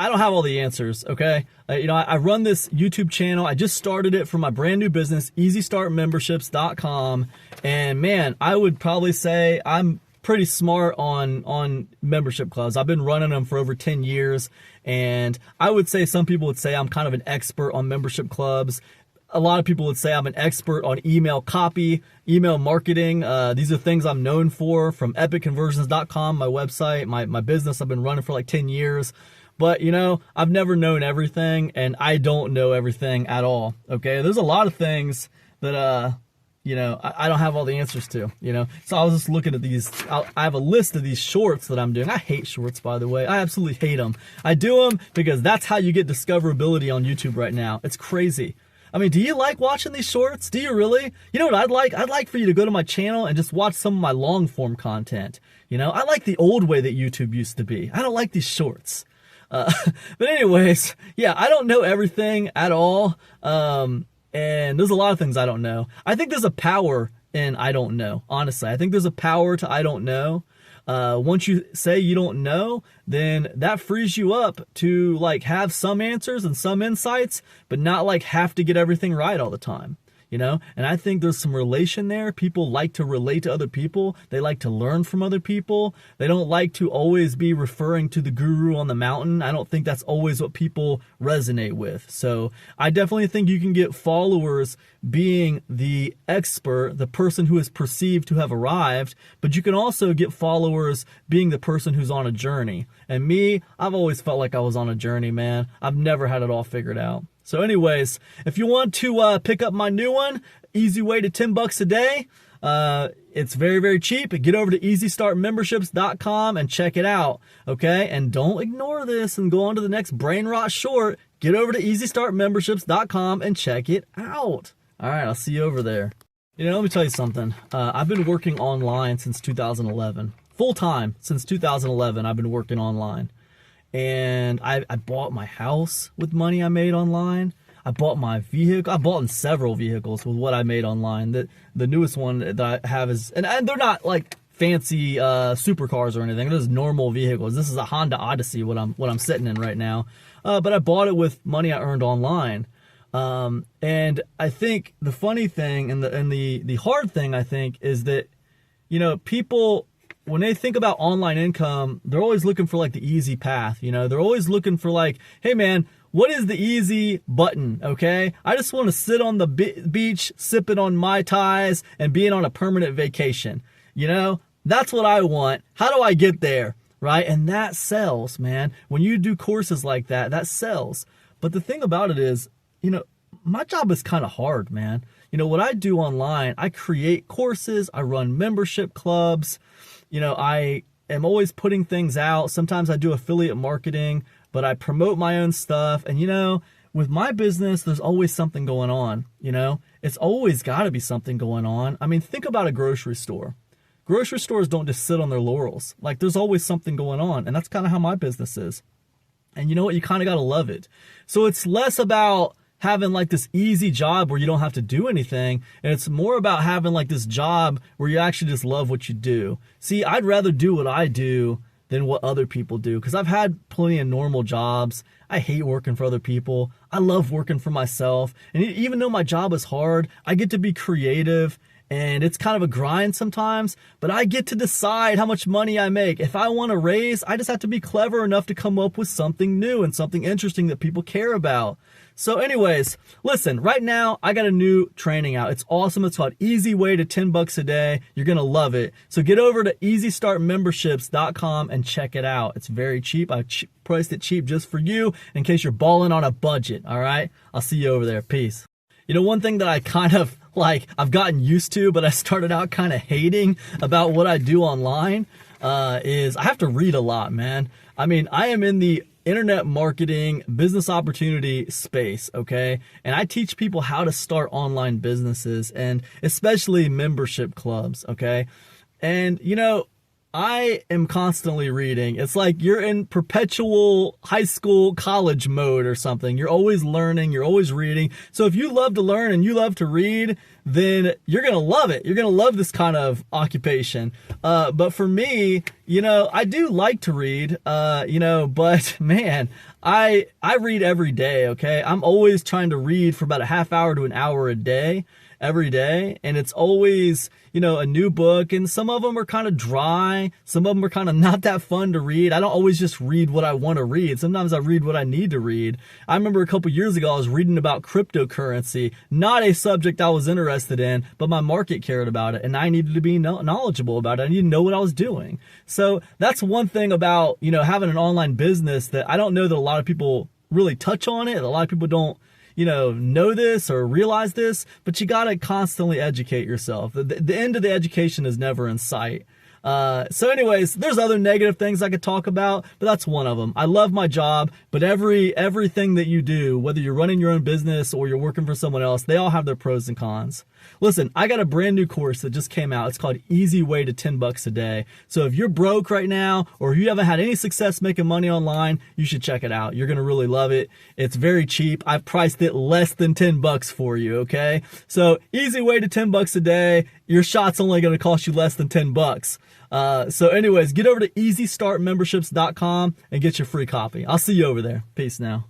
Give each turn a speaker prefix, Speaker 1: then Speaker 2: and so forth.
Speaker 1: I don't have all the answers, okay? I run this YouTube channel. I just started it for my brand new business, easystartmemberships.com. And man, I would probably say I'm pretty smart on membership clubs. I've been running them for over 10 years. And I would say some people would say I'm kind of an expert on membership clubs. A lot of people would say I'm an expert on email copy, email marketing. These are things I'm known for from epicconversions.com, my website, my business I've been running for like 10 years. But, I've never known everything, and I don't know everything at all, okay? There's a lot of things that, I don't have all the answers to, So I was just looking at these. I have a list of these shorts that I'm doing. I hate shorts, by the way. I absolutely hate them. I do them because that's how you get discoverability on YouTube right now. It's crazy. I mean, do you like watching these shorts? Do you really? You know what I'd like? I'd like for you to go to my channel and just watch some of my long form content. I like the old way that YouTube used to be. I don't like these shorts. But anyways, yeah, I don't know everything at all. And there's a lot of things I don't know. I think there's a power in I don't know, honestly. I think there's a power to I don't know. Once you say you don't know, then that frees you up to like have some answers and some insights, but not like have to get everything right all the time. And I think there's some relation there. People like to relate to other people. They like to learn from other people. They don't like to always be referring to the guru on the mountain. I don't think that's always what people resonate with. So I definitely think you can get followers being the expert, the person who is perceived to have arrived, but you can also get followers being the person who's on a journey. And me, I've always felt like I was on a journey, man. I've never had it all figured out. So anyways, if you want to pick up my new one, easy way to $10 a day, it's very, very cheap. Get over to easystartmemberships.com and check it out, okay? And don't ignore this and go on to the next brain rot short. Get over to easystartmemberships.com and check it out. All right, I'll see you over there. Let me tell you something. I've been working online since 2011. Full time since 2011, I've been working online. And I bought my house with money I made online. I bought my vehicle. I bought in several vehicles with what I made online. The newest one that I have is, and they're not like fancy supercars or anything. They're just normal vehicles. This is a Honda Odyssey, what I'm sitting in right now. But I bought it with money I earned online. And I think the funny thing and the hard thing, I think, is that, people, when they think about online income, they're always looking for like the easy path. They're always looking for like, hey man, what is the easy button? Okay. I just want to sit on the beach, sipping on Mai Tais and being on a permanent vacation. That's what I want. How do I get there? Right. And that sells, man. When you do courses like that, that sells. But the thing about it is, my job is kind of hard, man. What I do online, I create courses, I run membership clubs. I am always putting things out. Sometimes I do affiliate marketing, but I promote my own stuff. And, with my business, there's always something going on. It's always got to be something going on. I mean, think about a grocery store. Grocery stores don't just sit on their laurels. Like, there's always something going on. And that's kind of how my business is. And you know what? You kind of got to love it. So it's less about having like this easy job where you don't have to do anything. And it's more about having like this job where you actually just love what you do. See, I'd rather do what I do than what other people do, because I've had plenty of normal jobs. I hate working for other people. I love working for myself. And even though my job is hard, I get to be creative. And it's kind of a grind sometimes, but I get to decide how much money I make. If I want to raise, I just have to be clever enough to come up with something new and something interesting that people care about. So anyways, listen, right now I got a new training out. It's awesome. It's called Easy Way to $10 a Day. You're going to love it. So get over to easystartmemberships.com and check it out. It's very cheap. I priced it cheap just for you in case you're balling on a budget. All right. I'll see you over there. Peace. One thing that I kind of I've gotten used to, but I started out kind of hating about what I do online, is I have to read a lot, man. I mean, I am in the internet marketing business opportunity space, okay? And I teach people how to start online businesses and especially membership clubs, okay? And I am constantly reading. It's like you're in perpetual high school, college mode or something. You're always learning, you're always reading. So if you love to learn and you love to read, then you're going to love it. You're going to love this kind of occupation. But for me, I do like to read, but man, I read every day. Okay. I'm always trying to read for about a half hour to an hour a day, every day. And it's always, a new book, and some of them are kind of dry. Some of them are kind of not that fun to read. I don't always just read what I want to read. Sometimes I read what I need to read. I remember a couple years ago, I was reading about cryptocurrency, not a subject I was interested in, but my market cared about it, and I needed to be knowledgeable about it. I needed to know what I was doing. So that's one thing about, having an online business that I don't know that a lot of people really touch on it. A lot of people don't, know this or realize this, but you got to constantly educate yourself. The end of the education is never in sight. So anyways, there's other negative things I could talk about, but that's one of them. I love my job, but everything that you do, whether you're running your own business or you're working for someone else, they all have their pros and cons. Listen, I got a brand new course that just came out. It's called Easy Way to $10 a Day. So if you're broke right now, or if you haven't had any success making money online, you should check it out. You're going to really love it. It's very cheap. I've priced it less than $10 for you. Okay. So Easy Way to $10 a day. Your shot's only going to cost you less than $10. So anyways, get over to easystartmemberships.com and get your free copy. I'll see you over there. Peace now.